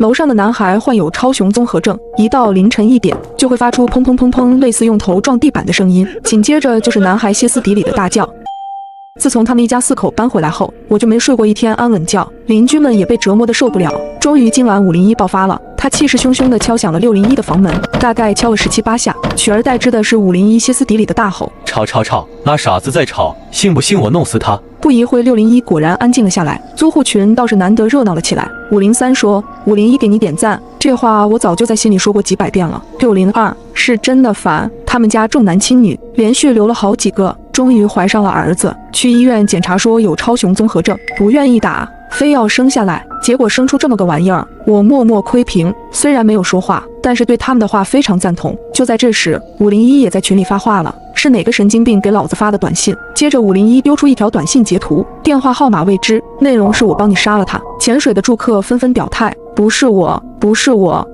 楼上的男孩患有超雄综合症，一到凌晨1点就会发出砰砰砰砰类似用头撞地板的声音，紧接着就是男孩歇斯底里的大叫。自从他们一家4口搬回来后，我就没睡过一天安稳觉，邻居们也被折磨得受不了。终于今晚501爆发了，他气势汹汹地敲响了601的房门，大概敲了17、18下，取而代之的是501歇斯底里的大吼：吵，拉傻子在吵，信不信我弄死他？不一会601果然安静了下来，租户群倒是难得热闹了起来。503说：“501给你点赞。”这话我早就在心里说过几百遍了。602是真的烦，他们家重男轻女，连续留了好几个，终于怀上了儿子，去医院检查说有超雄综合症，不愿意打，非要生下来，结果生出这么个玩意儿。我默默窥屏，虽然没有说话，但是对他们的话非常赞同。就在这时，501也在群里发话了。是哪个神经病给老子发的短信？接着501丢出一条短信截图，电话号码未知，内容是我帮你杀了他。潜水的住客纷纷表态，不是我。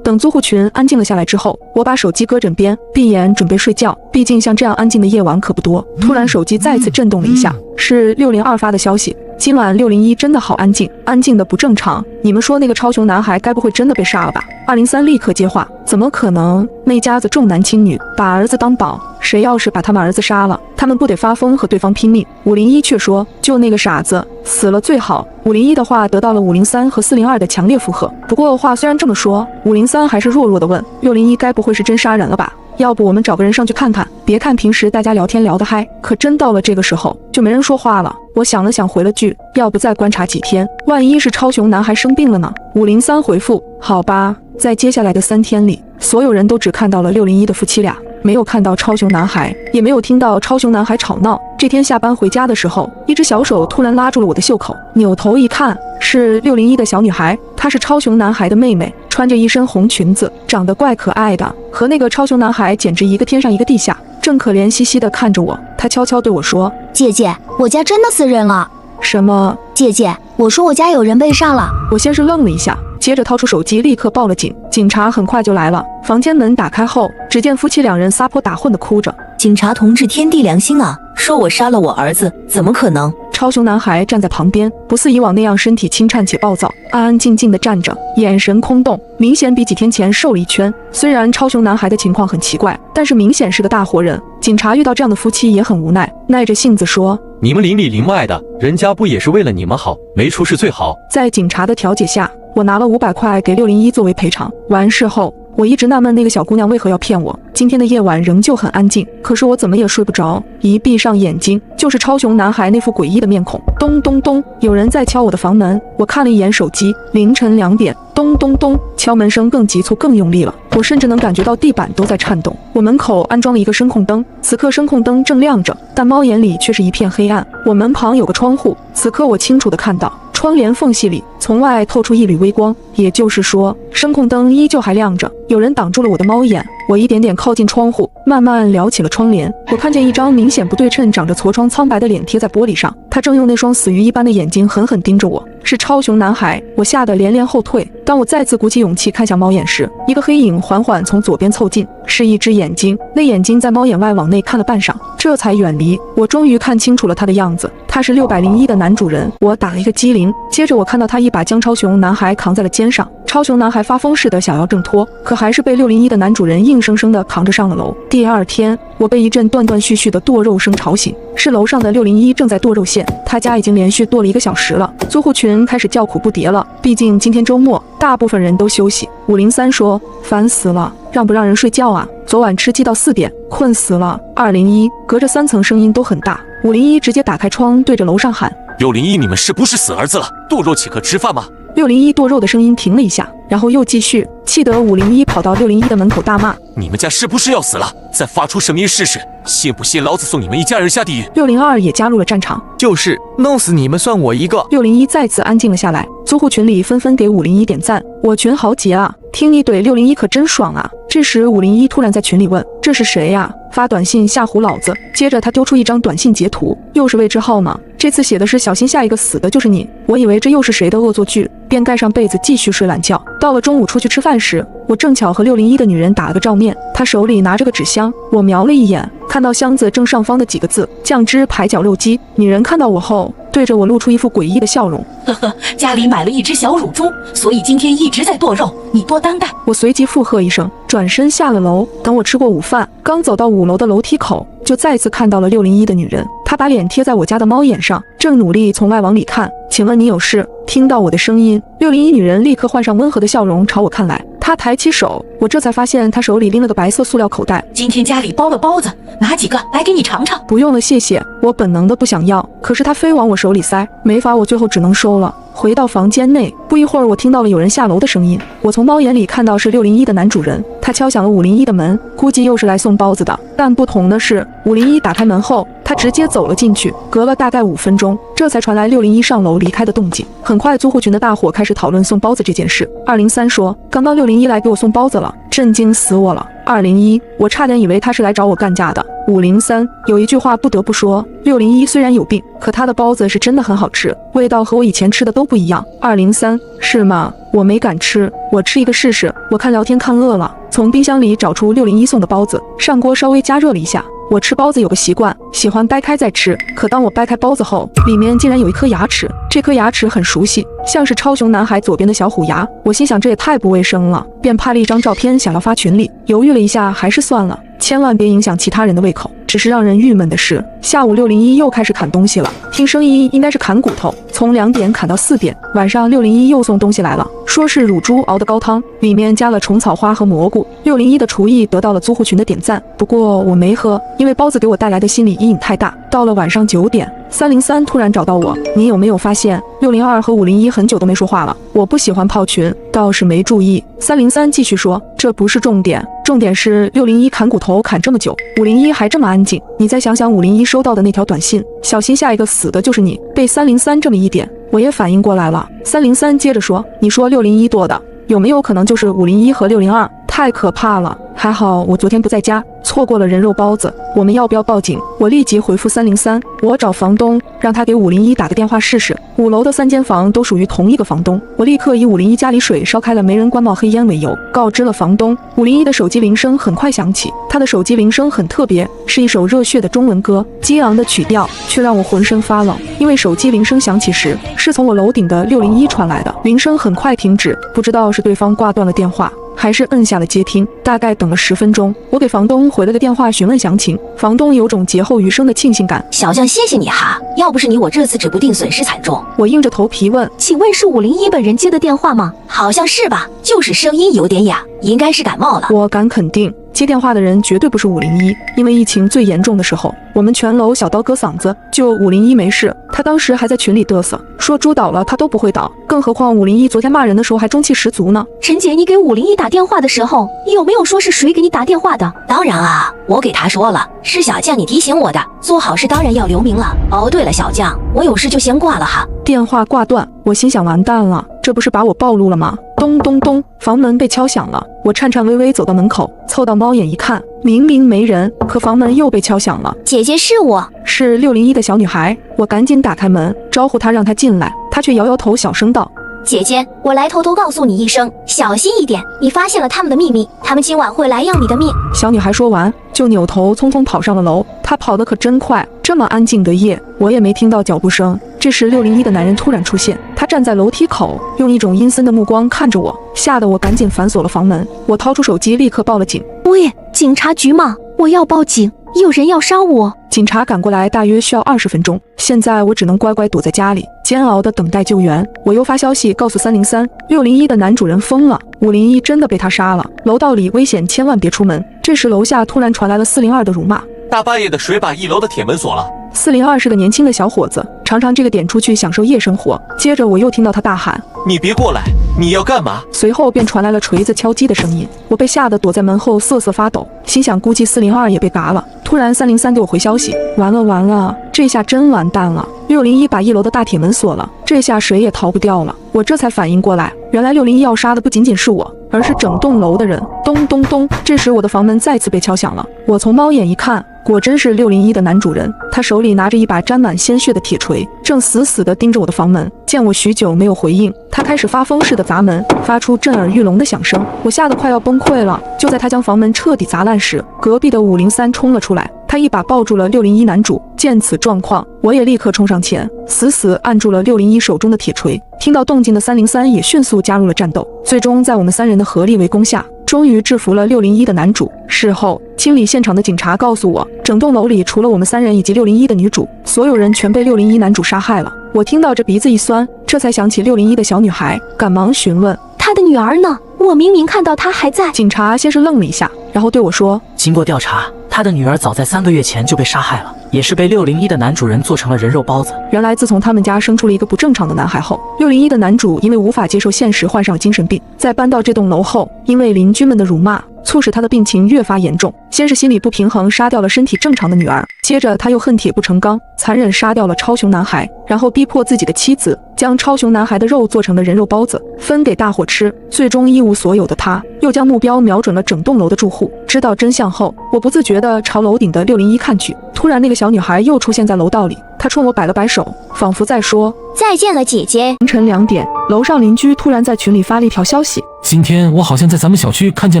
等租户群安静了下来之后，我把手机搁枕边，闭眼准备睡觉。毕竟像这样安静的夜晚可不多。突然手机再次震动了一下，是602发的消息。今晚601真的好安静，安静的不正常。你们说那个超雄男孩该不会真的被杀了吧？203立刻接话，怎么可能？那家子重男轻女，把儿子当宝，谁要是把他们儿子杀了，他们不得发疯和对方拼命？501却说，就那个傻子死了最好。501的话得到了503和402的强烈附和。不过话虽然这么说，503还是弱弱的问601，该不会是真杀人了吧？要不我们找个人上去看看？别看平时大家聊天聊得嗨，可真到了这个时候就没人说话了。我想了想回了句，要不再观察几天，万一是超雄男孩生病了呢？503回复，好吧。在接下来的3天里，所有人都只看到了601的夫妻俩，没有看到超雄男孩，也没有听到超雄男孩吵闹。这天下班回家的时候，一只小手突然拉住了我的袖口，扭头一看，是601的小女孩，她是超雄男孩的妹妹，穿着一身红裙子，长得怪可爱的，和那个超雄男孩简直一个天上一个地下，正可怜兮兮地看着我。她悄悄对我说：“姐姐，我家真的死人了。”什么？姐姐，我说我家有人被杀了。我先是愣了一下，接着掏出手机立刻报了警。警察很快就来了，房间门打开后，只见夫妻2人撒泼打混的哭着：“警察同志，天地良心啊，说我杀了我儿子，怎么可能？”超雄男孩站在旁边，不似以往那样身体轻颤且暴躁，安安静静地站着，眼神空洞，明显比几天前瘦了一圈。虽然超雄男孩的情况很奇怪，但是明显是个大活人。警察遇到这样的夫妻也很无奈，耐着性子说：“你们邻里邻外的，人家不也是为了你们好，没出事最好。”在警察的调解下，我拿了500块给601作为赔偿。完事后，我一直纳闷那个小姑娘为何要骗我。今天的夜晚仍旧很安静，可是我怎么也睡不着。一闭上眼睛，就是超雄男孩那副诡异的面孔。咚咚咚，有人在敲我的房门。我看了一眼手机，凌晨2点。咚咚咚，敲门声更急促更用力了，我甚至能感觉到地板都在颤动。我门口安装了一个声控灯，此刻声控灯正亮着，但猫眼里却是一片黑暗。我门旁有个窗户，此刻我清楚地看到窗帘缝隙里从外透出一缕微光，也就是说声控灯依旧还亮着。有人挡住了我的猫眼，我一点点靠近窗户，慢慢撩起了窗帘。我看见一张明显不对称、长着痤疮苍白的脸贴在玻璃上，他正用那双死鱼一般的眼睛狠狠盯着我。是超雄男孩，我吓得连连后退。当我再次鼓起勇气看向猫眼时，一个黑影缓缓从左边凑近，是一只眼睛。那眼睛在猫眼外往内看了半晌，这才远离。我终于看清楚了他的样子，他是601的男主人。我打了一个激灵，接着我看到他一把将超雄男孩扛在了肩上。超雄男孩发疯似的想要挣脱，可还是被601的男主人硬生生的扛着上了楼。第2天，我被一阵断断续续的剁肉声吵醒，是楼上的601正在剁肉馅，他家已经连续剁了1个小时了。租户群开始叫苦不迭了，毕竟今天周末，大部分人都休息。503说：“烦死了，让不让人睡觉啊？昨晚吃鸡到4点，困死了。”201隔着3层声音都很大，501直接打开窗对着楼上喊：“601，你们是不是死儿子了？剁肉岂可吃饭吗？”601剁肉的声音停了一下，然后又继续，气得501跑到601的门口大骂：“你们家是不是要死了？再发出声音试试，信不信老子送你们一家人下地狱！”602也加入了战场，就是弄死你们算我一个。601再次安静了下来，租户群里纷纷给501点赞，我群豪杰啊！听你怼601可真爽啊！这时501突然在群里问这是谁呀？发短信吓唬老子。接着他丢出一张短信截图，又是魏之浩呢。这次写的是小心下一个死的就是你。我以为这又是谁的恶作剧，便盖上被子继续睡懒觉。到了中午出去吃饭时，我正巧和601的女人打了个照面，她手里拿着个纸箱，我瞄了一眼，看到箱子正上方的几个字酱汁排脚肉鸡。女人看到我后，对着我露出一副诡异的笑容。呵呵，家里买了一只小乳猪，所以今天一直在剁肉，你多担待。我随即附和一声，转身下了楼。等我吃过午饭，刚走到5楼的楼梯口，就再次看到了601的女人。她把脸贴在我家的猫眼上，正努力从外往里看。请问你有事？听到我的声音，601女人立刻换上温和的笑容朝我看来。她抬起手，我这才发现她手里拎了个白色塑料口袋。今天家里包了包子，拿几个来给你尝尝。不用了，谢谢。我本能的不想要，可是她非往我手里塞，没法，我最后只能收了。回到房间内，不一会儿，我听到了有人下楼的声音。我从猫眼里看到是601的男主人，他敲响了501的门，估计又是来送包子的。但不同的是，501打开门后，他直接走了进去。隔了大概5分钟，这才传来601上楼离开的动静。很快，租户群的大伙开始讨论送包子这件事。203说，刚刚601来给我送包子了，震惊死我了。201，我差点以为他是来找我干架的。503，有一句话不得不说，601虽然有病，可他的包子是真的很好吃，味道和我以前吃的都不一样。203，是吗？我没敢吃，我吃一个试试。我看聊天看饿了，从冰箱里找出601送的包子，上锅稍微加热了一下。我吃包子有个习惯，喜欢掰开再吃，可当我掰开包子后，里面竟然有一颗牙齿，这颗牙齿很熟悉，像是超雄男孩左边的小虎牙。我心想这也太不卫生了，便拍了一张照片想要发群里，犹豫了一下还是算了，千万别影响其他人的胃口。只是让人郁闷的是，下午601又开始砍东西了，听声音应该是砍骨头，从2点砍到4点。晚上601又送东西来了，说是乳猪熬的高汤，里面加了虫草花和蘑菇。601的厨艺得到了租户群的点赞，不过我没喝，因为包子给我带来的心理阴影太大。到了晚上9点，303突然找到我，你有没有发现602和501很久都没说话了？我不喜欢泡群，倒是没注意。303继续说，这不是重点，重点是601砍骨头砍这么久，501还这么安静。你再想想501收到的那条短信，小心下一个死的就是你。被303这么一点，我也反应过来了。303接着说，你说601剁的，有没有可能就是501和602？太可怕了，还好我昨天不在家，错过了人肉包子。我们要不要报警？我立即回复303，我找房东，让他给501打个电话试试。5楼的3间房都属于同一个房东，我立刻以501家里水烧开了没人关冒黑烟为由，告知了房东。501的手机铃声很快响起，他的手机铃声很特别，是一首热血的中文歌，激昂的曲调却让我浑身发冷，因为手机铃声响起时是从我楼顶的601传来的，铃声很快停止，不知道是对方挂断了电话，还是摁下了接听。大概等了10分钟，我给房东回了个电话询问详情，房东有种劫后余生的庆幸感。小将，谢谢你哈，要不是你，我这次指不定损失惨重。我硬着头皮问，请问是501本人接的电话吗？好像是吧，就是声音有点哑，应该是感冒了。我敢肯定，接电话的人绝对不是501，因为疫情最严重的时候，我们全楼小刀割嗓子，就501没事，他当时还在群里嘚瑟，说猪倒了他都不会倒，更何况501昨天骂人的时候还中气十足呢。陈姐，你给501打电话的时候，有没有说是谁给你打电话的？当然啊，我给他说了，是小将你提醒我的，做好事当然要留名了。哦，对了，小将，我有事就先挂了哈。电话挂断，我心想完蛋了，这不是把我暴露了吗？咚咚咚，房门被敲响了，我颤颤巍巍走到门口，凑到猫眼一看，明明没人，可房门又被敲响了。姐姐，是我，是601的小女孩。我赶紧打开门，招呼她让她进来，她却摇摇头，小声道，姐姐，我来偷偷告诉你一声，小心一点，你发现了他们的秘密，他们今晚会来要你的命。小女孩说完就扭头匆匆跑上了楼，她跑得可真快，这么安静的夜我也没听到脚步声。这时601的男人突然出现，他站在楼梯口，用一种阴森的目光看着我，吓得我赶紧反锁了房门。我掏出手机立刻报了警。喂，警察局吗？我要报警，有人要杀我。警察赶过来大约需要20分钟，现在我只能乖乖躲在家里，煎熬地等待救援。我又发消息告诉303，601的男主人疯了，501真的被他杀了，楼道里危险，千万别出门。这时楼下突然传来了402的辱骂，大半夜的谁把1楼的铁门锁了？402是个年轻的小伙子，常常这个点出去享受夜生活。接着我又听到他大喊，你别过来，你要干嘛？随后便传来了锤子敲击的声音，我被吓得躲在门后瑟瑟发抖，心想估计402也被嘎了。突然303给我回消息，完了完了，这下真完蛋了，601把1楼的大铁门锁了，这下谁也逃不掉了。我这才反应过来，原来601要杀的不仅仅是我，而是整栋楼的人。咚咚咚，这时我的房门再次被敲响了。我从猫眼一看，果真是601的男主人，他手里拿着一把沾满鲜血的铁锤，正死死地盯着我的房门。见我许久没有回应，他开始发疯似的砸门，发出震耳欲聋的响声。我吓得快要崩溃了。就在他将房门彻底砸烂时，隔壁的503冲了出来，他一把抱住了601男主。见此状况，我也立刻冲上前，死死按住了601手中的铁锤。听到动静的303也迅速加入了战斗，最终在我们3人的合力围攻下，终于制服了601的男主。事后，清理现场的警察告诉我，整栋楼里除了我们3人以及601的女主，所有人全被601男主杀害了。我听到这鼻子一酸，这才想起601的小女孩，赶忙询问他的女儿呢？我明明看到她还在。警察先是愣了一下，然后对我说，经过调查，他的女儿早在3个月前就被杀害了，也是被601的男主人做成了人肉包子。原来自从他们家生出了一个不正常的男孩后，601的男主因为无法接受现实患上了精神病，在搬到这栋楼后，因为邻居们的辱骂，促使他的病情越发严重。先是心理不平衡杀掉了身体正常的女儿，接着他又恨铁不成钢，残忍杀掉了超雄男孩，然后逼迫自己的妻子将超雄男孩的肉做成了人肉包子分给大伙吃。最终一无所有的他又将目标瞄准了整栋楼的住户。知道真相后，我不自觉地朝楼顶的601看去，突然那个小女孩又出现在楼道里，她冲我摆了摆手，仿佛在说再见了姐姐。凌晨2点，楼上邻居突然在群里发了一条消息，今天我好像在咱们小区看见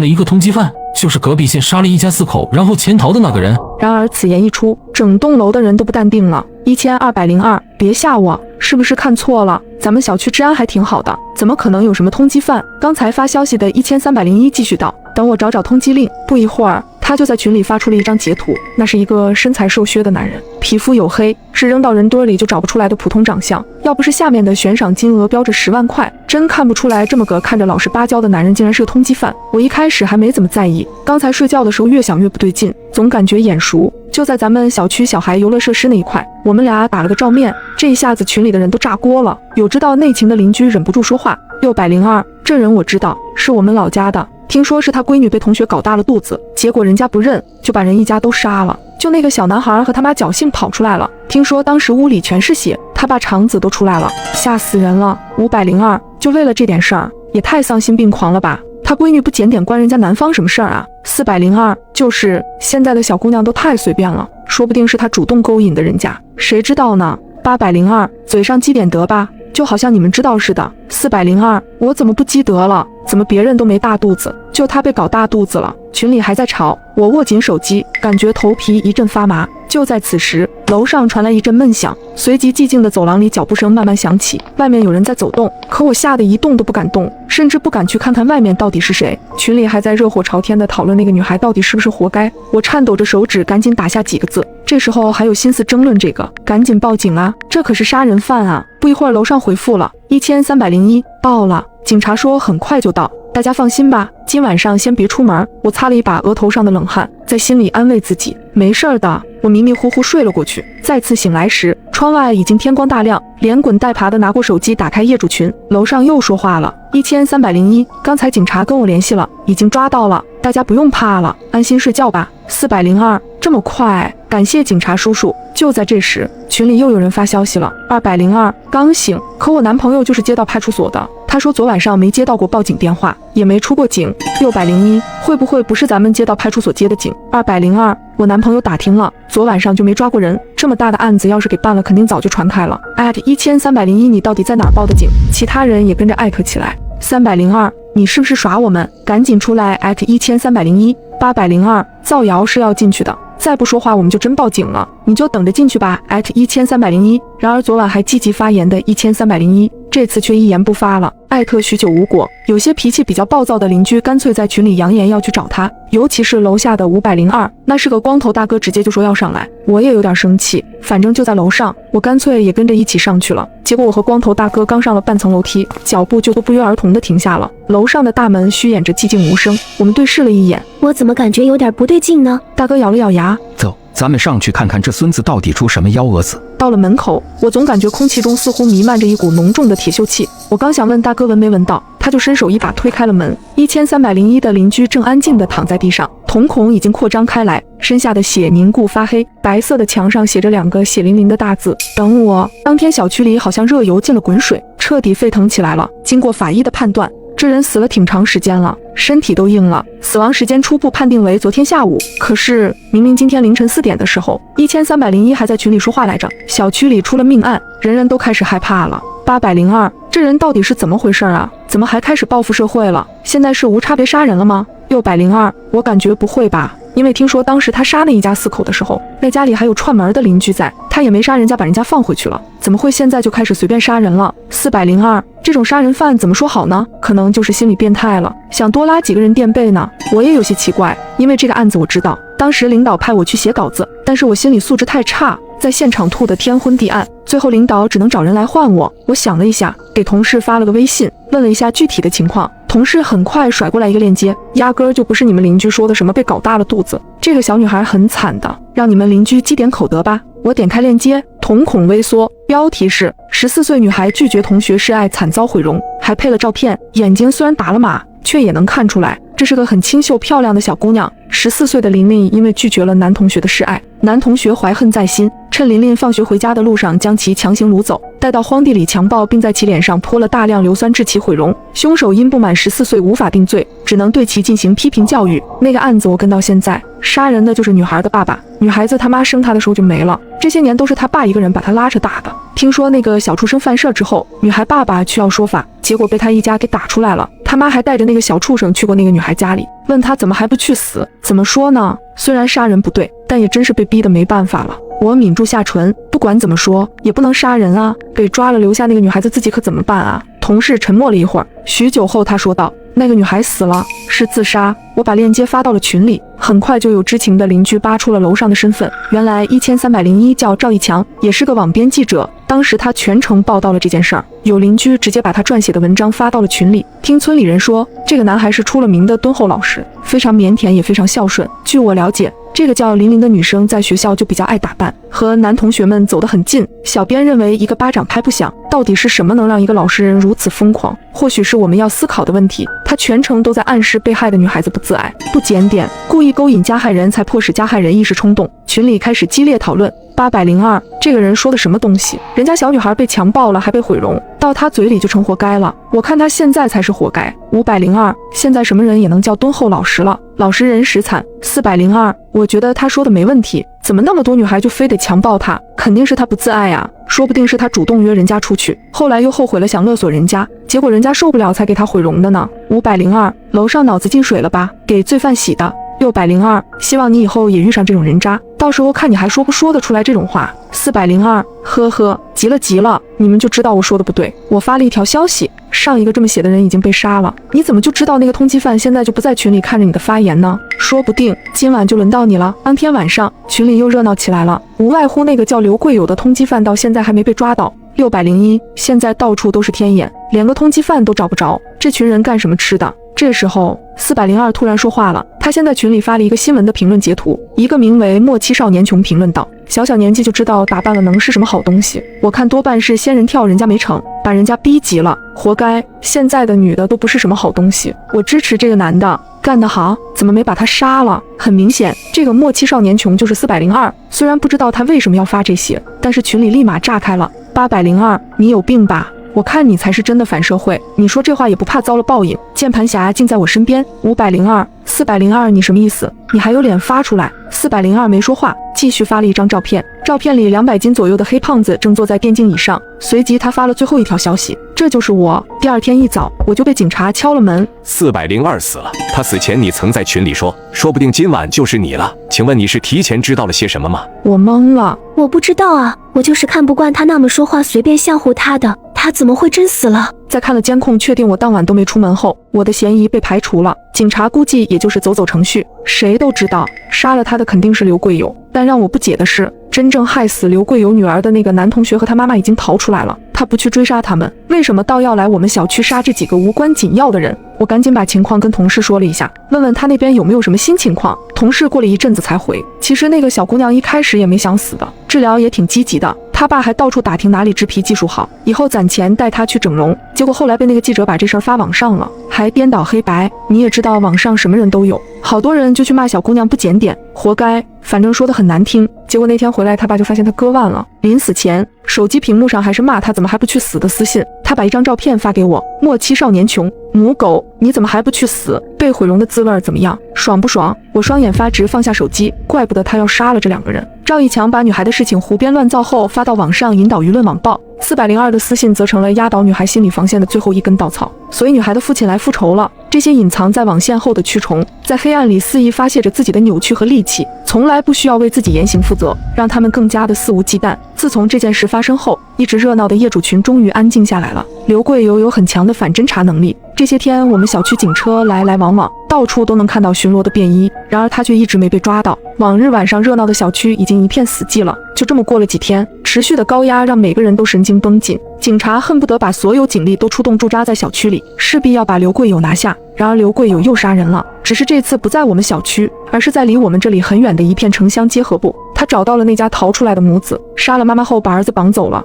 了一个通缉犯，就是隔壁县杀了一家4口然后潜逃的那个人。然而此言一出，整栋楼的人都不淡定了。1202，别吓我，是不是看错了？咱们小区治安还挺好的，怎么可能有什么通缉犯？刚才发消息的1301继续道，等我找找通缉令。不一会儿，他就在群里发出了一张截图，那是一个身材瘦削的男人，皮肤黝黑，是扔到人堆里就找不出来的普通长相。要不是下面的悬赏金额标着10万块，真看不出来这么个看着老实巴交的男人竟然是个通缉犯。我一开始还没怎么在意，刚才睡觉的时候越想越不对劲，总感觉眼熟。就在咱们小区小孩游乐设施那一块，我们俩打了个照面，这一下子群里的人都炸锅了。有知道内情的邻居忍不住说话，602，这人我知道，是我们老家的，听说是他闺女被同学搞大了肚子，结果人家不认，就把人一家都杀了。就那个小男孩和他妈侥幸跑出来了，听说当时屋里全是血，他爸肠子都出来了，吓死人了。502，就为了这点事儿，也太丧心病狂了吧？他闺女不检点关人家男方什么事儿啊？402，就是现在的小姑娘都太随便了，说不定是他主动勾引的人家，谁知道呢？802，嘴上积点德吧，就好像你们知道似的。402，我怎么不积德了？怎么别人都没大肚子，就他被搞大肚子了？群里还在吵，我握紧手机，感觉头皮一阵发麻。就在此时，楼上传来一阵闷响，随即寂静的走廊里脚步声慢慢响起，外面有人在走动。可我吓得一动都不敢动，甚至不敢去看看外面到底是谁。群里还在热火朝天的讨论那个女孩到底是不是活该。我颤抖着手指赶紧打下几个字，这时候还有心思争论这个？赶紧报警啊，这可是杀人犯啊！不一会儿楼上回复了1301，报了，警察说很快就到，大家放心吧，今晚上先别出门。我擦了一把额头上的冷汗，在心里安慰自己，没事儿的。我迷迷糊糊睡了过去，再次醒来时，窗外已经天光大亮，连滚带爬的拿过手机打开业主群，楼上又说话了1301，刚才警察跟我联系了，已经抓到了，大家不用怕了，安心睡觉吧。402，这么快，感谢警察叔叔。就在这时，群里又有人发消息了，202，刚醒，可我男朋友就是接到派出所的，他说昨晚上没接到过报警电话，也没出过警。601，会不会不是咱们接到派出所接的警？202，我男朋友打听了，昨晚上就没抓过人，这么大的案子要是给办了，肯定早就传开了。1301，你到底在哪儿报的警？其他人也跟着艾特起来。302，你是不是耍我们？赶紧出来！1301。802，造谣是要进去的，再不说话我们就真报警了，你就等着进去吧！1301。然而昨晚还积极发言的1301，这次却一言不发了，艾特许久无果。有些脾气比较暴躁的邻居干脆在群里扬言要去找他，尤其是楼下的502，那是个光头大哥，直接就说要上来。我也有点生气，反正就在楼上，我干脆也跟着一起上去了。结果我和光头大哥刚上了半层楼梯，脚步就都不约而同地停下了。楼上的大门虚掩着寂静无声，我们对视了一眼。我怎么感觉有点不对劲呢？大哥咬了咬牙，走，咱们上去看看这孙子到底出什么幺蛾子。到了门口，我总感觉空气中似乎弥漫着一股浓重的铁锈气。我刚想问大哥闻没闻到，他就伸手一把推开了门。1301的邻居正安静地躺在地上，瞳孔已经扩张开来，身下的血凝固发黑，白色的墙上写着2个血淋淋的大字：等我。当天小区里好像热油进了滚水，彻底沸腾起来了。经过法医的判断，这人死了挺长时间了，身体都硬了，死亡时间初步判定为昨天下午。可是明明今天凌晨4点的时候，1301还在群里说话来着。小区里出了命案，人人都开始害怕了。802，这人到底是怎么回事啊？怎么还开始报复社会了？现在是无差别杀人了吗？602，我感觉不会吧。因为听说当时他杀那一家4口的时候，那家里还有串门的邻居在，他也没杀人家，把人家放回去了，怎么会现在就开始随便杀人了？402，这种杀人犯怎么说好呢？可能就是心理变态了，想多拉几个人垫背呢。我也有些奇怪，因为这个案子我知道，当时领导派我去写稿子，但是我心理素质太差，在现场吐得天昏地暗，最后领导只能找人来换我。我想了一下，给同事发了个微信，问了一下具体的情况，同事很快甩过来一个链接，压根儿就不是你们邻居说的什么被搞大了肚子，这个小女孩很惨的，让你们邻居积点口德吧。我点开链接，瞳孔微缩，标题是14岁女孩拒绝同学示爱惨遭毁容，还配了照片，眼睛虽然打了码，却也能看出来这是个很清秀漂亮的小姑娘。14岁的琳琳因为拒绝了男同学的示爱，男同学怀恨在心，趁琳琳放学回家的路上将其强行掳走，带到荒地里强暴，并在其脸上泼了大量硫酸致其毁容。凶手因不满14岁无法定罪，只能对其进行批评教育。那个案子我跟到现在，杀人的就是女孩的爸爸，女孩子他妈生她的时候就没了，这些年都是他爸一个人把她拉扯大的。听说那个小畜生犯事之后，女孩爸爸去要说法，结果被他一家给打出来了。他妈还带着那个小畜生去过那个女孩家里，问他怎么还不去死。怎么说呢？虽然杀人不对，但也真是被逼得没办法了。我抿住下唇，不管怎么说也不能杀人啊，被抓了留下那个女孩子自己可怎么办啊？同事沉默了一会儿，许久后他说道，那个女孩死了，是自杀。我把链接发到了群里，很快就有知情的邻居扒出了楼上的身份，原来1301叫赵一强，也是个网编记者，当时他全程报道了这件事儿，有邻居直接把他撰写的文章发到了群里。听村里人说，这个男孩是出了名的敦厚老实，非常腼腆也非常孝顺。据我了解，这个叫琳琳的女生在学校就比较爱打扮，和男同学们走得很近。小编认为一个巴掌拍不响，到底是什么能让一个老实人如此疯狂？或许是我们要思考的问题。他全程都在暗示被害的女孩子不自爱、不检点，故意勾引加害人，才迫使加害人一时冲动。群里开始激烈讨论。802，这个人说的什么东西？人家小女孩被强暴了，还被毁容，到他嘴里就成活该了。我看他现在才是活该。502，现在什么人也能叫敦厚老实了？老实人实惨。402，我觉得他说的没问题，怎么那么多女孩就非得强暴他？肯定是他不自爱啊，说不定是他主动约人家出去，后来又后悔了，想勒索人家，结果人家受不了才给他毁容的呢。502，楼上脑子进水了吧？给罪犯洗的。602，希望你以后也遇上这种人渣，到时候看你还说不说得出来这种话。402，呵呵，急了，你们就知道我说的不对。我发了一条消息，上一个这么写的人已经被杀了，你怎么就知道那个通缉犯现在就不在群里看着你的发言呢？说不定今晚就轮到你了。当天晚上群里又热闹起来了，无外乎那个叫刘贵友的通缉犯到现在还没被抓到。601，现在到处都是天眼，连个通缉犯都找不着，这群人干什么吃的？这时候402突然说话了，他先在群里发了一个新闻的评论截图，一个名为莫欺少年穷评论道，小年纪就知道打扮了能是什么好东西？我看多半是仙人跳人家没成，把人家逼急了，活该。现在的女的都不是什么好东西，我支持这个男的，干得好，怎么没把他杀了？很明显，这个莫欺少年穷就是402，虽然不知道他为什么要发这些，但是群里立马炸开了。802，你有病吧？我看你才是真的反社会，你说这话也不怕遭了报应？键盘侠竟在我身边。502， 402，你什么意思？你还有脸发出来？402没说话，继续发了一张照片，照片里200斤左右的黑胖子正坐在电竞椅上。随即他发了最后一条消息，这就是我。第二天一早我就被警察敲了门。402死了，他死前你曾在群里说不定今晚就是你了，请问你是提前知道了些什么吗？我懵了，我不知道啊，我就是看不惯他那么说话随便吓唬他的，他怎么会真死了？在看了监控确定我当晚都没出门后，我的嫌疑被排除了，警察估计也就是走程序。谁都知道杀了他的肯定是刘贵友，但让我不解的是，真正害死刘贵友女儿的那个男同学和他妈妈已经逃出来了，他不去追杀他们，为什么倒要来我们小区杀这几个无关紧要的人？我赶紧把情况跟同事说了一下，问问他那边有没有什么新情况。同事过了一阵子才回，其实那个小姑娘一开始也没想死的，治疗也挺积极的，他爸还到处打听哪里植皮技术好，以后攒钱带她去整容。结果后来被那个记者把这事儿发网上了，还颠倒黑白。你也知道网上什么人都有，好多人就去骂小姑娘不检点，活该，反正说得很难听。结果那天回来，他爸就发现他割腕了。临死前，手机屏幕上还是骂他怎么还不去死的私信。他把一张照片发给我，末期少年穷，母狗，你怎么还不去死？被毁容的滋味怎么样？爽不爽？我双眼发直，放下手机，怪不得他要杀了这2个人。赵一强把女孩的事情胡编乱造后发到网上，引导舆论网暴。402的私信则成了压倒女孩心理防线的最后一根稻草，所以女孩的父亲来复仇了。这些隐藏在网线后的蛆虫，在黑暗里肆意发泄着自己的扭曲和戾气，从来不需要为自己言行负责，让他们更加的肆无忌惮。自从这件事发生后，一直热闹的业主群终于安静下来了。刘贵友有很强的反侦查能力，这些天我们小区警车来来往往，到处都能看到巡逻的便衣，然而他却一直没被抓到。往日晚上热闹的小区已经一片死寂了。就这么过了几天，持续的高压让每个人都神经绷紧，警察恨不得把所有警力都出动驻扎在小区里，势必要把刘贵友拿下。然而刘贵友又杀人了，只是这次不在我们小区，而是在离我们这里很远的一片城乡结合部。他找到了那家逃出来的母子，杀了妈妈后把儿子绑走了。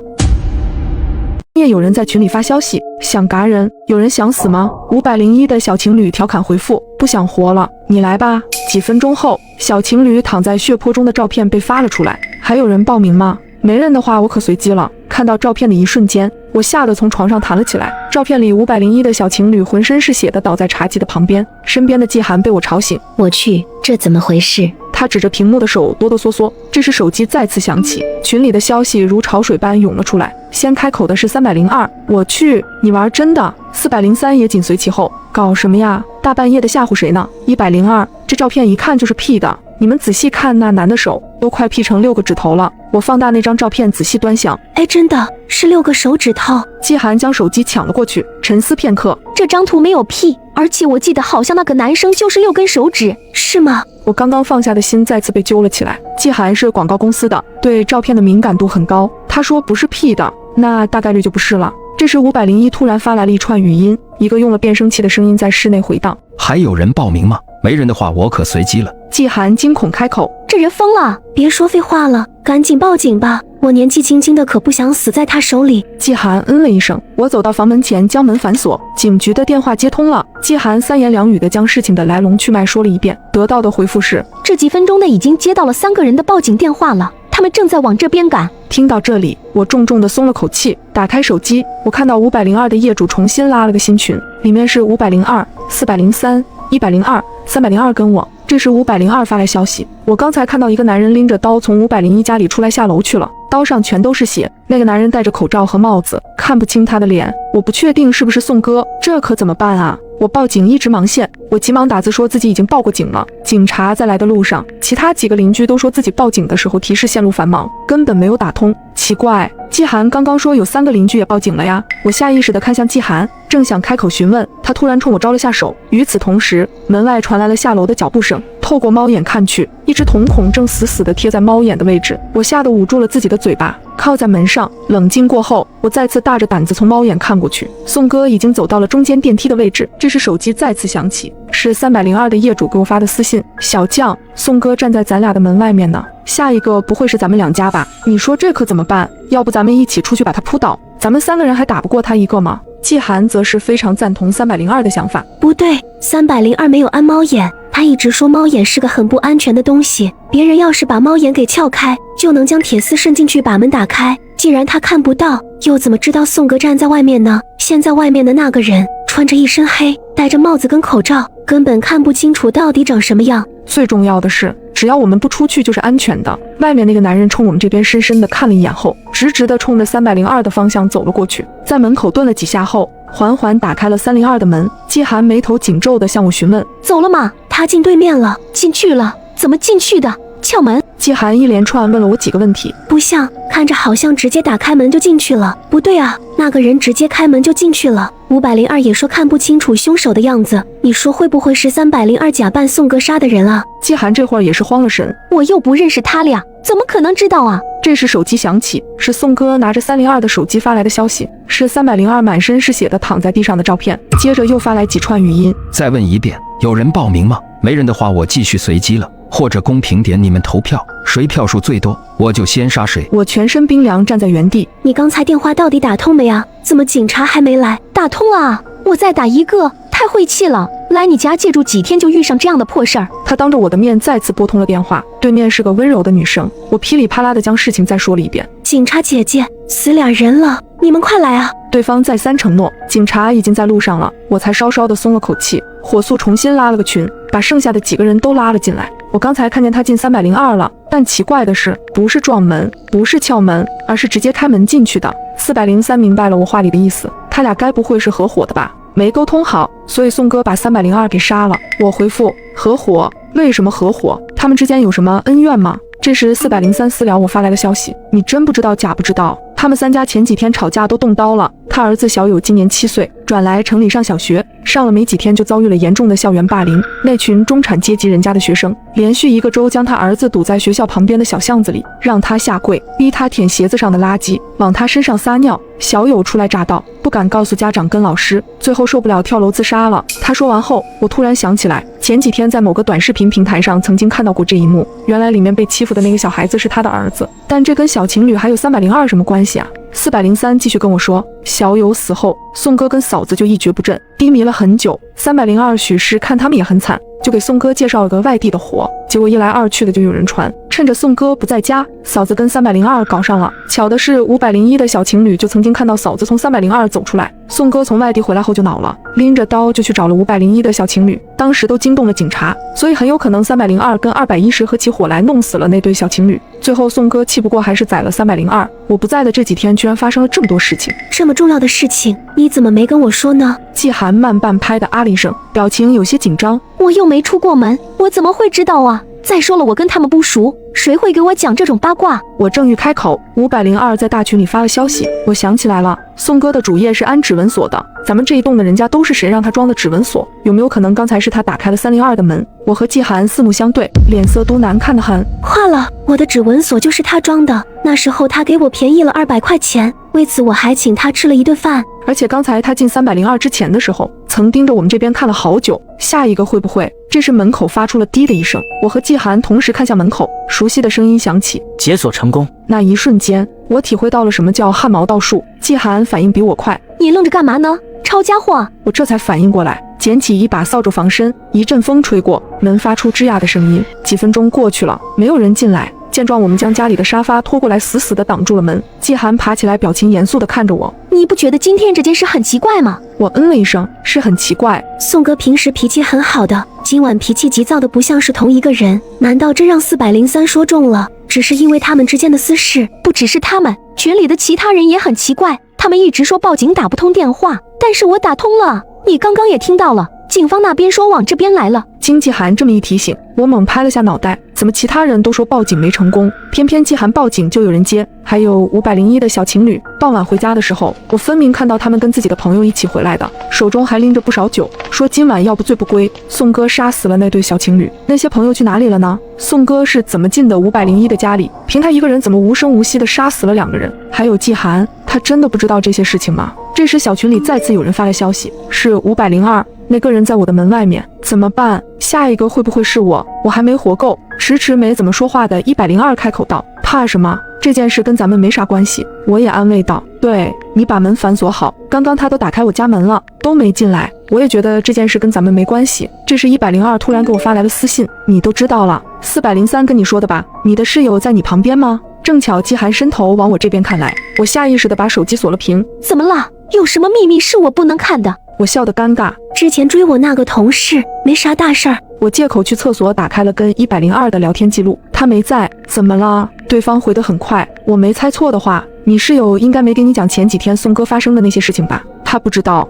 夜有人在群里发消息，想嘎人，有人想死吗？501的小情侣调侃回复，不想活了，你来吧。几分钟后，小情侣躺在血泊中的照片被发了出来，还有人报名吗？没人的话，我可随机了。看到照片的一瞬间，我吓得从床上弹了起来。照片里501的小情侣浑身是血的倒在茶几的旁边，身边的季涵被我吵醒。我去，这怎么回事？他指着屏幕的手哆哆嗦嗦。这时手机再次响起，群里的消息如潮水般涌了出来。先开口的是302，我去，你玩真的？403也紧随其后，搞什么呀？大半夜的吓唬谁呢？102，这照片一看就是 P 的，你们仔细看那男的手，都快 P 成6个指头了。我放大那张照片仔细端详，哎，真的是6个手指头。季涵将手机抢了过去，沉思片刻，这张图没有 P， 而且我记得好像那个男生就是6根手指，是吗？我刚刚放下的心再次被揪了起来。季涵是广告公司的，对照片的敏感度很高。他说不是 P 的，那大概率就不是了。这时501突然发来了一串语音，一个用了变声器的声音在室内回荡。还有人报名吗？没人的话，我可随机了。季涵惊恐开口，这人疯了，别说废话了，赶紧报警吧，我年纪轻轻的可不想死在他手里。季涵嗯了一声，我走到房门前将门反锁，警局的电话接通了。季涵3言2语的将事情的来龙去脉说了一遍，得到的回复是，这几分钟内已经接到了3个人的报警电话了，他们正在往这边赶。听到这里，我重重的松了口气，打开手机，我看到502的业主重新拉了个新群，里面是502、403、102、302跟我。这时502发来消息，我刚才看到一个男人拎着刀从501家里出来下楼去了，刀上全都是血，那个男人戴着口罩和帽子，看不清他的脸，我不确定是不是宋哥，这可怎么办啊？我报警一直忙线，我急忙打字说自己已经报过警了，警察在来的路上。其他几个邻居都说自己报警的时候提示线路繁忙，根本没有打通。奇怪，季涵刚刚说有3个邻居也报警了呀。我下意识地看向季涵，正想开口询问，他突然冲我招了下手。与此同时，门外传来了下楼的脚步声，透过猫眼看去，一只瞳孔正死死地贴在猫眼的位置。我吓得捂住了自己的嘴巴，靠在门上。冷静过后，我再次大着胆子从猫眼看过去，宋哥已经走到了中间电梯的位置。这时手机再次响起，是302的业主给我发的私信，小将，宋哥站在咱俩的门外面呢，下一个不会是咱们2家吧？你说这可怎么办？要不咱们一起出去把他扑倒，咱们3个人还打不过他一个吗？季涵则是非常赞同302的想法。不对，302没有安猫眼，他一直说猫眼是个很不安全的东西，别人要是把猫眼给撬开，就能将铁丝伸进去把门打开。既然他看不到，又怎么知道宋哥站在外面呢？现在外面的那个人穿着一身黑，戴着帽子跟口罩，根本看不清楚到底长什么样。最重要的是，只要我们不出去就是安全的。外面那个男人冲我们这边深深的看了一眼后，直直的冲着302的方向走了过去，在门口顿了几下后，缓缓打开了302的门。季涵眉头紧皱的向我询问，走了吗？他进对面了，进去了，怎么进去的？撬门。季涵一连串问了我几个问题，不像，看着好像直接打开门就进去了。不对啊，那个人直接开门就进去了。502也说看不清楚凶手的样子，你说会不会是302假扮宋哥杀的人啊？季涵这会儿也是慌了神，我又不认识他俩，怎么可能知道啊？这时手机响起，是宋哥拿着302的手机发来的消息，是302满身是血的躺在地上的照片。接着又发来几串语音，再问一遍，有人报名吗？没人的话，我继续随机了，或者公平点，你们投票，谁票数最多，我就先杀谁。我全身冰凉，站在原地。你刚才电话到底打通没啊？怎么警察还没来？打通了啊！我再打一个，太晦气了，来你家借住几天就遇上这样的破事儿。他当着我的面再次拨通了电话，对面是个温柔的女生。我噼里啪啦地将事情再说了一遍。警察姐姐，死俩人了，你们快来啊！对方再三承诺，警察已经在路上了，我才稍稍的松了口气，火速重新拉了个群，把剩下的几个人都拉了进来。我刚才看见他进302了，但奇怪的是，不是撞门，不是撬门，而是直接开门进去的。403明白了我话里的意思，他俩该不会是合伙的吧？没沟通好，所以宋哥把302给杀了。我回复合伙，为什么合伙？他们之间有什么恩怨吗？这时403私聊我发来的消息，你真不知道假不知道？他们3家前几天吵架都动刀了。他儿子小友今年7岁，转来城里上小学，上了没几天就遭遇了严重的校园霸凌。那群中产阶级人家的学生，连续1个周将他儿子堵在学校旁边的小巷子里，让他下跪，逼他舔鞋子上的垃圾，往他身上撒尿。小友初来乍到，不敢告诉家长跟老师，最后受不了跳楼自杀了。他说完后，我突然想起来，前几天在某个短视频平台上曾经看到过这一幕，原来里面被欺负的那个小孩子是他的儿子，但这跟小情侣还有302什么关系啊？403继续跟我说，小友死后，宋哥跟嫂子就一蹶不振，低迷了很久。302许氏看他们也很惨，就给宋哥介绍了个外地的活，结果一来二去的就有人传，趁着宋哥不在家，嫂子跟302搞上了。巧的是501的小情侣就曾经看到嫂子从302走出来，宋哥从外地回来后就恼了，拎着刀就去找了501的小情侣，当时都惊动了警察，所以很有可能302跟210合起伙来弄死了那对小情侣。最后宋哥气不过还是宰了302。我不在的这几天居然发生了这么多事情，这么重要的事情你怎么没跟我说呢？季寒慢半拍的啊了一声，表情有些紧张。我又没出过门，我怎么会知道啊？再说了，我跟他们不熟，谁会给我讲这种八卦？我正欲开口，502在大群里发了消息，我想起来了，宋哥的主页是安指纹锁的，咱们这一栋的人家都是谁让他装的指纹锁？有没有可能刚才是他打开了302的门？我和季寒四目相对，脸色都难看得很。坏了，我的指纹锁就是他装的，那时候他给我便宜了200块钱，为此我还请他吃了一顿饭。而且刚才他进302之前的时候，曾盯着我们这边看了好久。下一个会不会？这时门口发出了滴的一声，我和季寒同时看向门口，熟悉的声音响起，解锁成功。那一瞬间，我体会到了什么叫汗毛倒竖。季寒反应比我快，你愣着干嘛呢？抄家伙！我这才反应过来，捡起一把扫帚防身。一阵风吹过，门发出吱呀的声音。几分钟过去了，没有人进来。见状，我们将家里的沙发拖过来，死死地挡住了门。季寒爬起来，表情严肃地看着我。你不觉得今天这件事很奇怪吗？我嗯了一声，是很奇怪。宋哥平时脾气很好的，今晚脾气急躁的不像是同一个人。难道真让403说中了？只是因为他们之间的私事，不只是他们，群里的其他人也很奇怪。他们一直说报警打不通电话，但是我打通了。你刚刚也听到了，警方那边说往这边来了。经季寒这么一提醒，我猛拍了下脑袋，怎么其他人都说报警没成功，偏偏季寒报警就有人接？还有501的小情侣，傍晚回家的时候，我分明看到他们跟自己的朋友一起回来的，手中还拎着不少酒，说今晚要不醉不归。宋哥杀死了那对小情侣，那些朋友去哪里了呢？宋哥是怎么进的501的家里？凭他一个人怎么无声无息地杀死了2个人？还有季寒，他真的不知道这些事情吗？这时小群里再次有人发来消息，是502，那个人在我的门外面，怎么办？下一个会不会是我？我还没活够。迟迟没怎么说话的102开口道，怕什么？这件事跟咱们没啥关系。我也安慰道，对，你把门反锁好，刚刚他都打开我家门了，都没进来。我也觉得这件事跟咱们没关系。这时102突然给我发来了私信，你都知道了，403跟你说的吧？你的室友在你旁边吗？正巧季寒伸头往我这边看来，我下意识地把手机锁了屏。怎么了？有什么秘密是我不能看的？我笑得尴尬。之前追我那个同事，没啥大事儿。我借口去厕所打开了跟102的聊天记录，他没在。怎么了？对方回得很快。我没猜错的话，你室友应该没跟你讲前几天宋哥发生的那些事情吧？他不知道，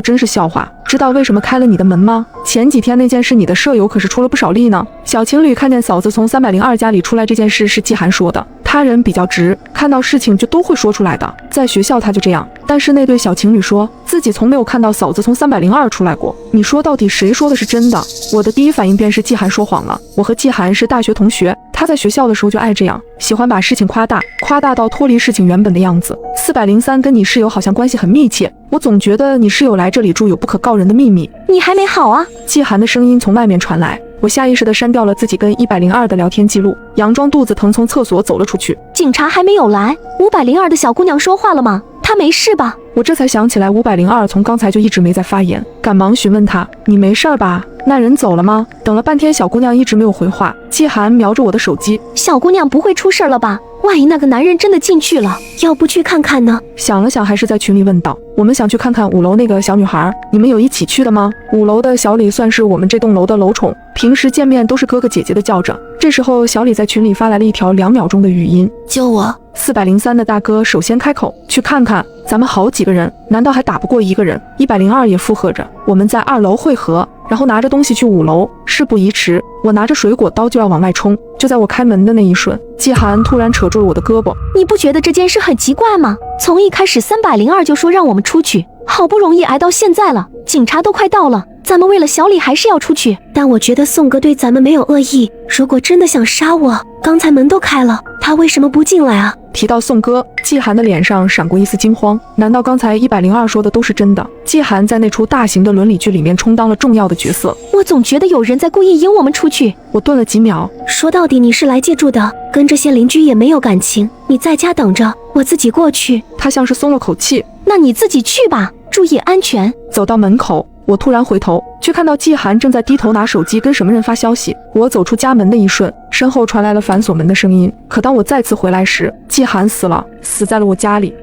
真是笑话。知道为什么开了你的门吗？前几天那件事，你的舍友可是出了不少力呢。小情侣看见嫂子从302家里出来这件事是季寒说的，他人比较直，看到事情就都会说出来的。在学校他就这样，但是那对小情侣说自己从没有看到嫂子从302出来过。你说到底谁说的是真的？我的第一反应便是季寒说谎了。我和季寒是大学同学，他在学校的时候就爱这样，喜欢把事情夸大到脱离事情原本的样子。403跟你室友好像关系很密切，我总觉得你室友来这里住有不可告人的秘密。你还没好啊？季寒的声音从外面传来，我下意识地删掉了自己跟102的聊天记录，佯装肚子疼从厕所走了出去。警察还没有来，502的小姑娘说话了吗？她没事吧？我这才想起来502从刚才就一直没在发言，赶忙询问他：“你没事吧？那人走了吗？”等了半天，小姑娘一直没有回话。季寒瞄着我的手机：“小姑娘不会出事了吧？万一那个男人真的进去了，要不去看看呢？”想了想，还是在群里问道：“我们想去看看5楼那个小女孩，你们有一起去的吗？”5楼的小李算是我们这栋楼的楼宠，平时见面都是哥哥姐姐的叫着。这时候，小李在群里发来了一条2秒钟的语音：“救我！”403的大哥首先开口：“去看看，咱们好几个人，难道还打不过一个人？”102也附和着：“我们在2楼汇合，然后拿着东西去5楼。”事不宜迟，我拿着水果刀就要往外冲。就在我开门的那一瞬，季寒突然扯住了我的胳膊：“你不觉得这件事很奇怪吗？从一开始302就说让我们出去，好不容易挨到现在了，警察都快到了，咱们为了小李还是要出去。但我觉得宋哥对咱们没有恶意，如果真的想杀我，刚才门都开了，他为什么不进来啊？”提到宋哥，季寒的脸上闪过一丝惊慌。难道刚才102说的都是真的？季寒在那出大型的伦理剧里面充当了重要的角色。我总觉得有人在故意引我们出去。我顿了几秒，说到底你是来借住的，跟这些邻居也没有感情，你在家等着，我自己过去。他像是松了口气。那你自己去吧，注意安全。走到门口，我突然回头，却看到季寒正在低头拿手机跟什么人发消息。我走出家门的一瞬，身后传来了反锁门的声音。可当我再次回来时，季寒死了，死在了我家里。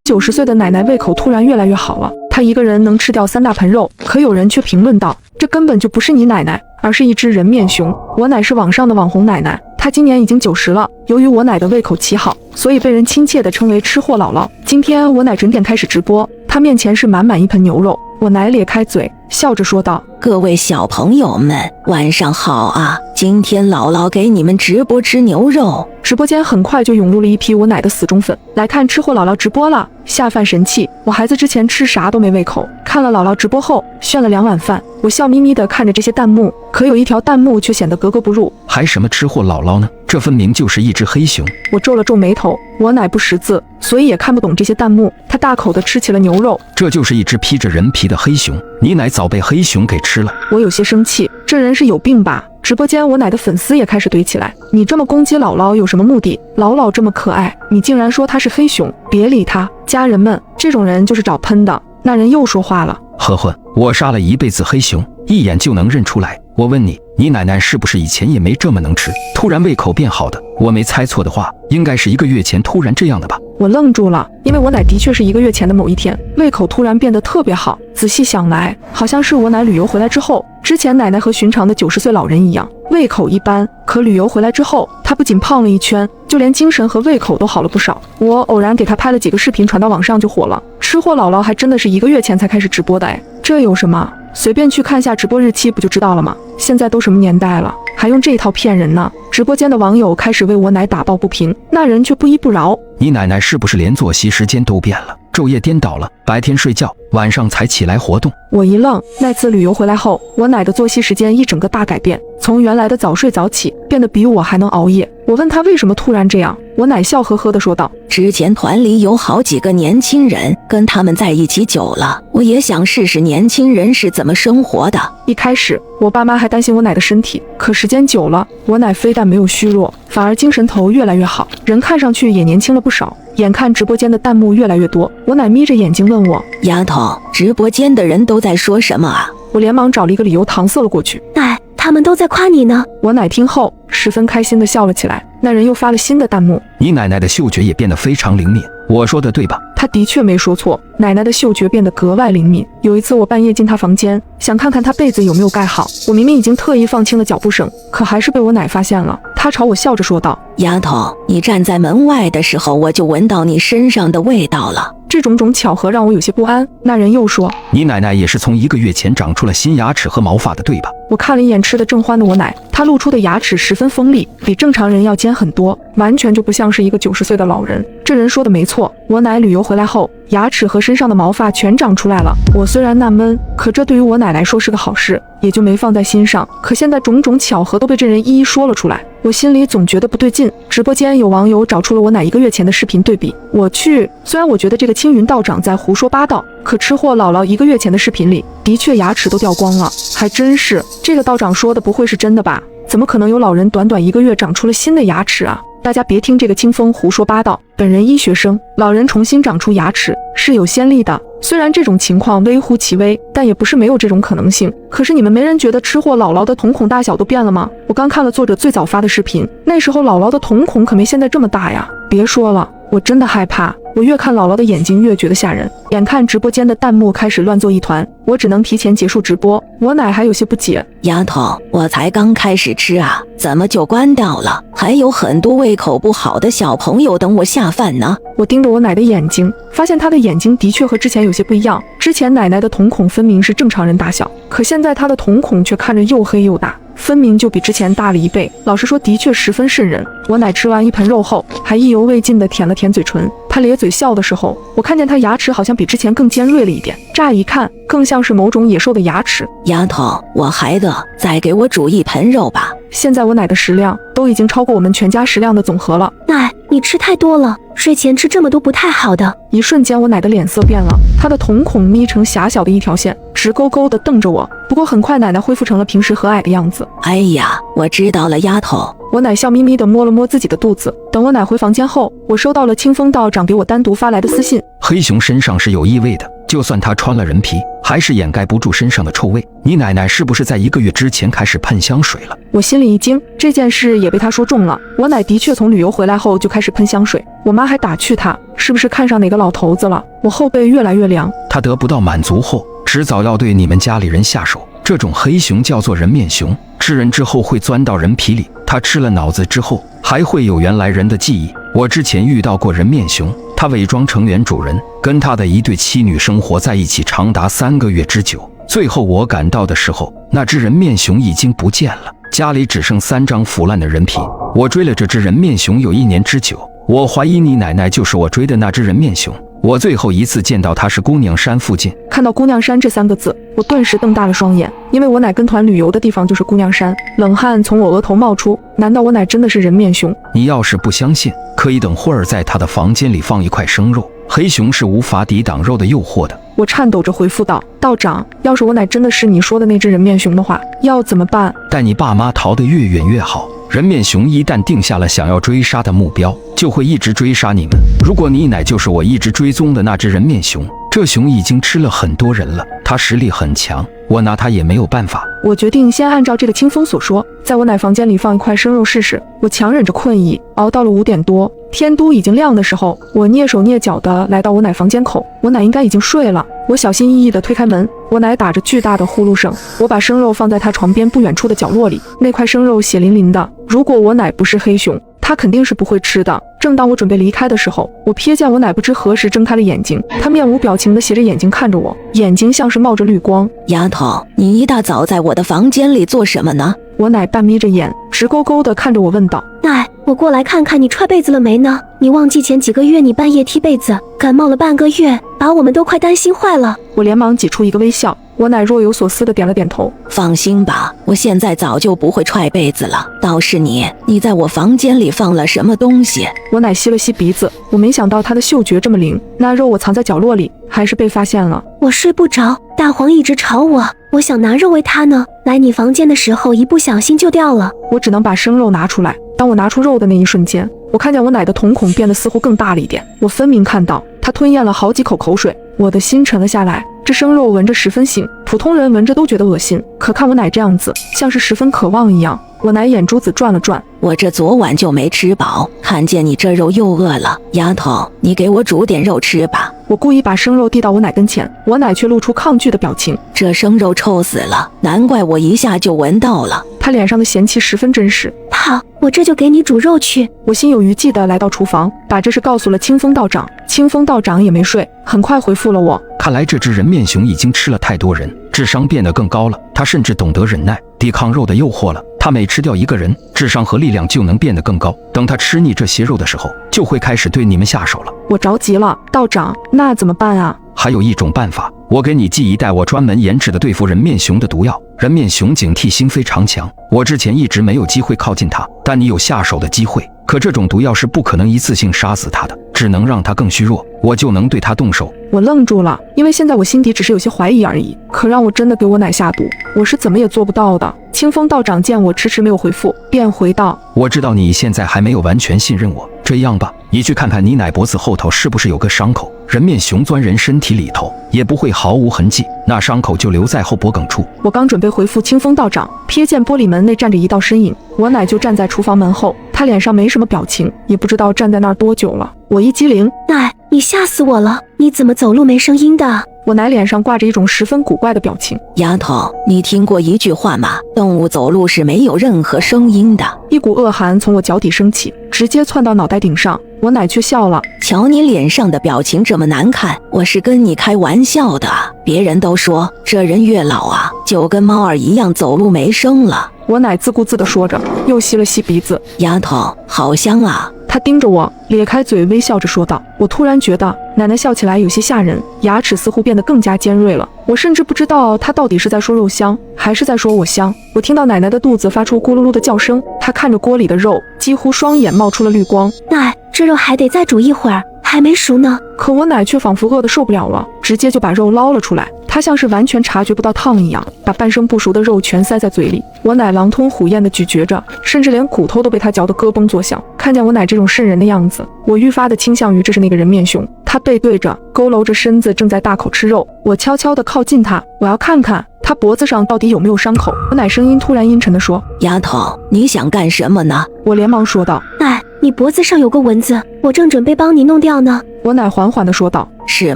90岁的奶奶胃口突然越来越好了，她一个人能吃掉3大盆肉。可有人却评论道：“这根本就不是你奶奶，而是一只人面熊。”我奶是网上的网红奶奶，她今年已经90了。由于我奶的胃口奇好，所以被人亲切地称为吃货姥姥。今天我奶准点开始直播，她面前是满满一盆牛肉。我奶咧开嘴，笑着说道：“各位小朋友们，晚上好啊！今天姥姥给你们直播吃牛肉。”直播间很快就涌入了一批我奶的死忠粉，来看吃货姥姥直播了，下饭神器。我孩子之前吃啥都没胃口，看了姥姥直播后炫了2碗饭。我笑眯眯地看着这些弹幕，可有一条弹幕却显得格格不入：“还什么吃货姥姥呢？这分明就是一只黑熊。”我皱了皱眉头，我奶不识字，所以也看不懂这些弹幕。她大口地吃起了牛肉，这就是一只披着人皮的黑熊，你奶早被黑熊给吃了。我有些生气，这人是有病吧？直播间我奶的粉丝也开始怼起来：“你这么攻击姥姥有什么目的？姥姥这么可爱，你竟然说她是黑熊，别理她！家人们，这种人就是找喷的。”那人又说话了：“呵呵，我杀了一辈子黑熊，一眼就能认出来。我问你，你奶奶是不是以前也没这么能吃，突然胃口变好的？我没猜错的话，应该是1个月前突然这样的吧？”我愣住了，因为我奶的确是1个月前的某一天，胃口突然变得特别好。仔细想来，好像是我奶旅游回来之后。之前奶奶和寻常的90岁老人一样，胃口一般，可旅游回来之后，她不仅胖了1圈，就连精神和胃口都好了不少。我偶然给她拍了几个视频，传到网上就火了。吃货姥姥还真的是1个月前才开始直播的，这有什么？随便去看下直播日期不就知道了吗？现在都什么年代了，还用这一套骗人呢？直播间的网友开始为我奶打抱不平，那人却不依不饶：“你奶奶是不是连作息时间都变了，昼夜颠倒了，白天睡觉，晚上才起来活动？”我一愣，那次旅游回来后，我奶的作息时间一整个大改变，从原来的早睡早起，变得比我还能熬夜。我问她为什么突然这样，我奶笑呵呵地说道：“之前团里有好几个年轻人，跟他们在一起久了，我也想试试年轻人是怎么生活的。”一开始我爸妈还担心我奶的身体，可时间久了，我奶非但没有虚弱，反而精神头越来越好，人看上去也年轻了不少。眼看直播间的弹幕越来越多，我奶眯着眼睛问我：“丫头，直播间的人都在说什么啊？”我连忙找了一个理由搪塞了过去：“奶，他们都在夸你呢。”我奶听后十分开心地笑了起来。那人又发了新的弹幕：“你奶奶的嗅觉也变得非常灵敏，我说的对吧？”他的确没说错，奶奶的嗅觉变得格外灵敏。有一次我半夜进她房间，想看看她被子有没有盖好，我明明已经特意放轻了脚步声，可还是被我奶发现了。她朝我笑着说道：“丫头，你站在门外的时候，我就闻到你身上的味道了。”这种巧合让我有些不安。那人又说：“你奶奶也是从1个月前长出了新牙齿和毛发的，对吧？”我看了一眼吃得正欢的我奶，她露出的牙齿十分锋利，比正常人要尖很多，完全就不像是一个90岁的老人。这人说的没错，我奶旅游回来后，牙齿和身上的毛发全长出来了。我虽然纳闷，可这对于我奶来说是个好事，也就没放在心上。可现在种种巧合都被这人一一说了出来，我心里总觉得不对劲。直播间有网友找出了我奶1个月前的视频对比，我去，虽然我觉得这个青云道长在胡说八道，可吃货姥姥1个月前的视频里的确牙齿都掉光了，还真是。这个道长说的不会是真的吧？怎么可能有老人短短1个月长出了新的牙齿啊？大家别听这个清风胡说八道，本人医学生，老人重新长出牙齿是有先例的。虽然这种情况微乎其微，但也不是没有这种可能性。可是你们没人觉得吃货姥姥的瞳孔大小都变了吗？我刚看了作者最早发的视频，那时候姥姥的瞳孔可没现在这么大呀。别说了，我真的害怕。我越看姥姥的眼睛越觉得吓人。眼看直播间的弹幕开始乱作一团，我只能提前结束直播。我奶还有些不解，丫头，我才刚开始吃啊，怎么就关掉了？还有很多胃口不好的小朋友等我下饭呢。我盯着我奶的眼睛，发现她的眼睛的确和之前有些不一样。之前奶奶的瞳孔分明是正常人大小，可现在她的瞳孔却看着又黑又大，分明就比之前大了1倍。老实说，的确十分瘆人。我奶吃完一盆肉后，还意犹未尽地舔了舔嘴唇。她咧嘴笑的时候，我看见她牙齿好像比之前更尖锐了一点，乍一看更像是某种野兽的牙齿。丫头，我还饿，再给我煮一盆肉吧。现在我奶的食量都已经超过我们全家食量的总和了。奶，你吃太多了，睡前吃这么多不太好的。一瞬间，我奶的脸色变了，她的瞳孔眯成狭小的一条线，直勾勾地瞪着我。不过很快，奶奶恢复成了平时和蔼的样子。哎呀，我知道了，丫头。我奶笑眯眯地摸了摸自己的肚子。等我奶回房间后，我收到了清风道长给我单独发来的私信。黑熊身上是有异味的，就算他穿了人皮，还是掩盖不住身上的臭味。你奶奶是不是在1个月之前开始喷香水了？我心里一惊，这件事也被他说中了。我奶的确从旅游回来后就开始喷香水，我妈还打趣她是不是看上哪个老头子了。我后背越来越凉。他得不到满足后，迟早要对你们家里人下手。这种黑熊叫做人面熊，吃人之后会钻到人皮里，他吃了脑子之后还会有原来人的记忆。我之前遇到过人面熊，他伪装成原主人，跟他的一对妻女生活在一起长达3个月之久。最后我赶到的时候，那只人面熊已经不见了，家里只剩3张腐烂的人皮。我追了这只人面熊有1年之久，我怀疑你奶奶就是我追的那只人面熊。我最后一次见到她是姑娘山附近。看到姑娘山这3个字，我顿时瞪大了双眼，因为我奶跟团旅游的地方就是姑娘山。冷汗从我额头冒出，难道我奶真的是人面熊？你要是不相信，可以等会儿在她的房间里放一块生肉，黑熊是无法抵挡肉的诱惑的。我颤抖着回复道：道长，要是我奶真的是你说的那只人面熊的话，要怎么办？带你爸妈逃得越远越好。人面熊一旦定下了想要追杀的目标，就会一直追杀你们。如果你奶就是我一直追踪的那只人面熊，这熊已经吃了很多人了，它实力很强，我拿它也没有办法。我决定先按照这个清风所说，在我奶房间里放一块生肉试试。我强忍着困意，熬到了5点多，天都已经亮的时候，我蹑手蹑脚地来到我奶房间口。我奶应该已经睡了，我小心翼翼地推开门，我奶打着巨大的呼噜声。我把生肉放在她床边不远处的角落里，那块生肉血淋淋的。如果我奶不是黑熊，她肯定是不会吃的。正当我准备离开的时候，我瞥见我奶不知何时睁开了眼睛，她面无表情地斜着眼睛看着我，眼睛像是冒着绿光。丫头，你一大早在我的房间里做什么呢？我奶半眯着眼，直勾勾地看着我问道：奶，我过来看看你踹被子了没呢？你忘记前几个月你半夜踢被子，感冒了半个月，把我们都快担心坏了。我连忙挤出一个微笑。我奶若有所思地点了点头。放心吧，我现在早就不会踹被子了。倒是你在我房间里放了什么东西？我奶吸了吸鼻子，我没想到她的嗅觉这么灵。那肉我藏在角落里，还是被发现了。我睡不着，大黄一直吵我想拿肉喂它呢。来你房间的时候一不小心就掉了。我只能把生肉拿出来。当我拿出肉的那一瞬间，我看见我奶的瞳孔变得似乎更大了一点。我分明看到她吞咽了好几口口水。我的心沉了下来。这生肉闻着十分腥，普通人闻着都觉得恶心，可看我奶这样子，像是十分渴望一样。我奶眼珠子转了转，我这昨晚就没吃饱，看见你这肉又饿了。丫头，你给我煮点肉吃吧。我故意把生肉递到我奶跟前，我奶却露出抗拒的表情。这生肉臭死了，难怪我一下就闻到了。她脸上的嫌弃十分真实。好，我这就给你煮肉去。我心有余悸地来到厨房，把这事告诉了清风道长。清风道长也没睡，很快回复了我。看来这只人面熊已经吃了太多人，智商变得更高了。它甚至懂得忍耐，抵抗肉的诱惑了。它每吃掉一个人，智商和力量就能变得更高。等它吃腻这些肉的时候，就会开始对你们下手了。我着急了，道长，那怎么办啊？还有一种办法，我给你寄一袋我专门研制的对付人面熊的毒药。人面熊警惕性非常强，我之前一直没有机会靠近它，但你有下手的机会。可这种毒药是不可能一次性杀死它的，只能让他更虚弱，我就能对他动手。我愣住了，因为现在我心底只是有些怀疑而已。可让我真的给我奶下毒，我是怎么也做不到的。清风道长见我迟迟没有回复，便回道：我知道你现在还没有完全信任我，这样吧，你去看看你奶脖子后头是不是有个伤口，人面熊钻人身体里头也不会毫无痕迹，那伤口就留在后脖梗处。我刚准备回复清风道长，瞥见玻璃门内站着一道身影，我奶就站在厨房门后，他脸上没什么表情，也不知道站在那儿多久了。我一激灵，奶，你吓死我了！你怎么走路没声音的？我奶脸上挂着一种十分古怪的表情。丫头，你听过一句话吗？动物走路是没有任何声音的。一股恶寒从我脚底升起，直接窜到脑袋顶上。我奶却笑了，瞧你脸上的表情这么难看，我是跟你开玩笑的。别人都说这人越老啊，就跟猫儿一样走路没声了。我奶自顾自地说着，又吸了吸鼻子。丫头，好香啊！她盯着我，咧开嘴微笑着说道。我突然觉得奶奶笑起来有些吓人，牙齿似乎变得更加尖锐了。我甚至不知道她到底是在说肉香，还是在说我香。我听到奶奶的肚子发出咕噜噜的叫声，她看着锅里的肉，几乎双眼冒出了绿光。奶，这肉还得再煮一会儿，还没熟呢。可我奶却仿佛饿得受不了了，直接就把肉捞了出来。她像是完全察觉不到烫一样，把半生不熟的肉全塞在嘴里。我奶狼吞虎咽地咀嚼着，甚至连骨头都被她嚼得咯嘣作响。看见我奶这种瘆人的样子，我愈发的倾向于这是那个人面熊。她背对着，佝偻着身子，正在大口吃肉。我悄悄地靠近她，我要看看她脖子上到底有没有伤口。我奶声音突然阴沉地说：丫头，你想干什么呢？我连忙说道：奶，你脖子上有个蚊子，我正准备帮你弄掉呢。我奶缓缓地说道：是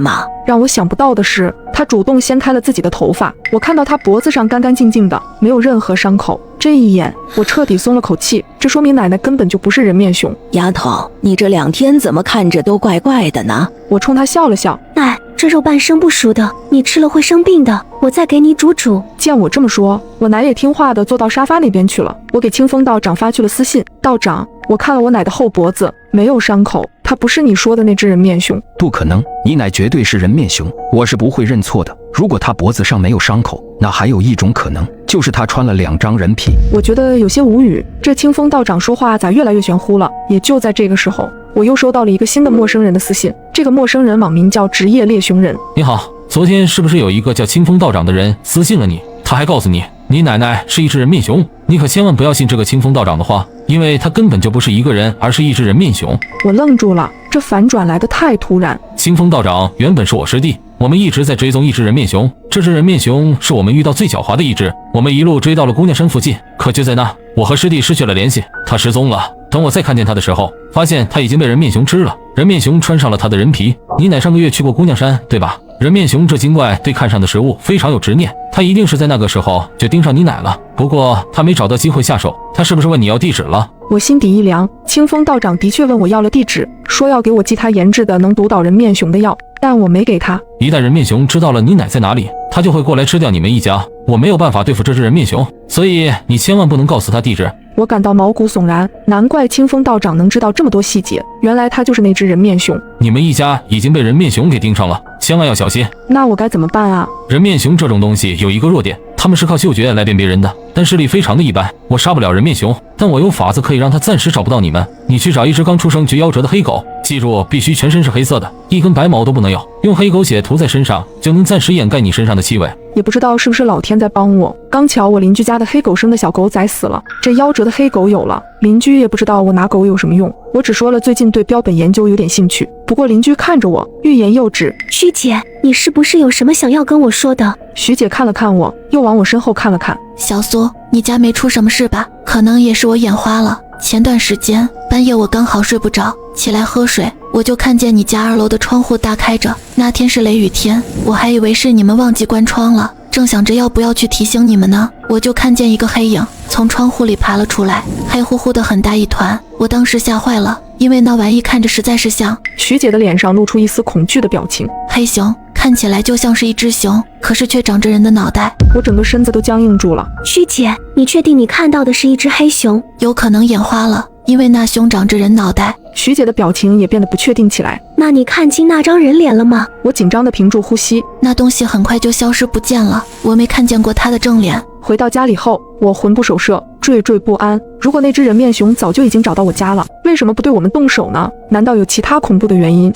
吗？让我想不到的是，她主动掀开了自己的头发，我看到她脖子上干干净净的，没有任何伤口。这一眼，我彻底松了口气，这说明奶奶根本就不是人面熊。丫头，你这2天怎么看着都怪怪的呢？我冲她笑了笑：奶，这肉半生不熟的，你吃了会生病的，我再给你煮煮。见我这么说，我奶也听话的坐到沙发那边去了。我给清风道长发去了私信：道长，我看了我奶的后脖子，没有伤口，她不是你说的那只人面熊。不可能，你奶绝对是人面熊，我是不会认错的。如果她脖子上没有伤口，那还有一种可能，就是她穿了2张人皮。我觉得有些无语，这清风道长说话咋越来越玄乎了？也就在这个时候，我又收到了一个新的陌生人的私信。这个陌生人网名叫职业猎熊人。你好，昨天是不是有一个叫清风道长的人私信了你？他还告诉你，你奶奶是一只人面熊，你可千万不要信这个清风道长的话，因为他根本就不是一个人，而是一只人面熊。我愣住了，这反转来得太突然。清风道长原本是我师弟，我们一直在追踪一只人面熊，这只人面熊是我们遇到最狡猾的一只，我们一路追到了姑娘山附近，可就在那，我和师弟失去了联系，他失踪了。等我再看见他的时候，发现他已经被人面熊吃了，人面熊穿上了他的人皮。你奶上个月去过姑娘山，对吧？人面熊这精怪对看上的食物非常有执念，他一定是在那个时候就盯上你奶了。不过他没找到机会下手，他是不是问你要地址了？我心底一凉，清风道长的确问我要了地址，说要给我寄他研制的能毒倒人面熊的药，但我没给他。一旦人面熊知道了你奶在哪里，他就会过来吃掉你们一家。我没有办法对付这只人面熊，所以你千万不能告诉他地址。我感到毛骨悚然，难怪清风道长能知道这么多细节，原来他就是那只人面熊。你们一家已经被人面熊给盯上了，千万要小心。那我该怎么办啊？人面熊这种东西有一个弱点，他们是靠嗅觉来辨别人的，但视力非常的一般。我杀不了人面熊，但我有法子可以让他暂时找不到你们。你去找一只刚出生绝夭折的黑狗，记住必须全身是黑色的，一根白毛都不能有，用黑狗血涂在身上，就能暂时掩盖你身上的气味。也不知道是不是老天在帮我，刚巧我邻居家的黑狗生的小狗仔死了，这夭折的黑狗有了，邻居也不知道我拿狗有什么用。我只说了最近对标本研究有点兴趣，不过邻居看着我欲言又止。徐姐，你是不是有什么想要跟我说的？徐姐看了看我，又往我身后看了看。小苏，你家没出什么事吧？可能也是我眼花了。前段时间半夜我刚好睡不着，起来喝水，我就看见你家2楼的窗户大开着。那天是雷雨天，我还以为是你们忘记关窗了，正想着要不要去提醒你们呢，我就看见一个黑影从窗户里爬了出来，黑乎乎的很大一团，我当时吓坏了，因为那玩意看着实在是像。徐姐的脸上露出一丝恐惧的表情。黑熊看起来就像是一只熊，可是却长着人的脑袋。我整个身子都僵硬住了。徐姐，你确定你看到的是一只黑熊？有可能眼花了，因为那熊长着人脑袋。徐姐的表情也变得不确定起来。那你看清那张人脸了吗？我紧张地屏住呼吸。那东西很快就消失不见了，我没看见过他的正脸。回到家里后，我魂不守舍，惴惴不安。如果那只人面熊早就已经找到我家了，为什么不对我们动手呢？难道有其他恐怖的原因？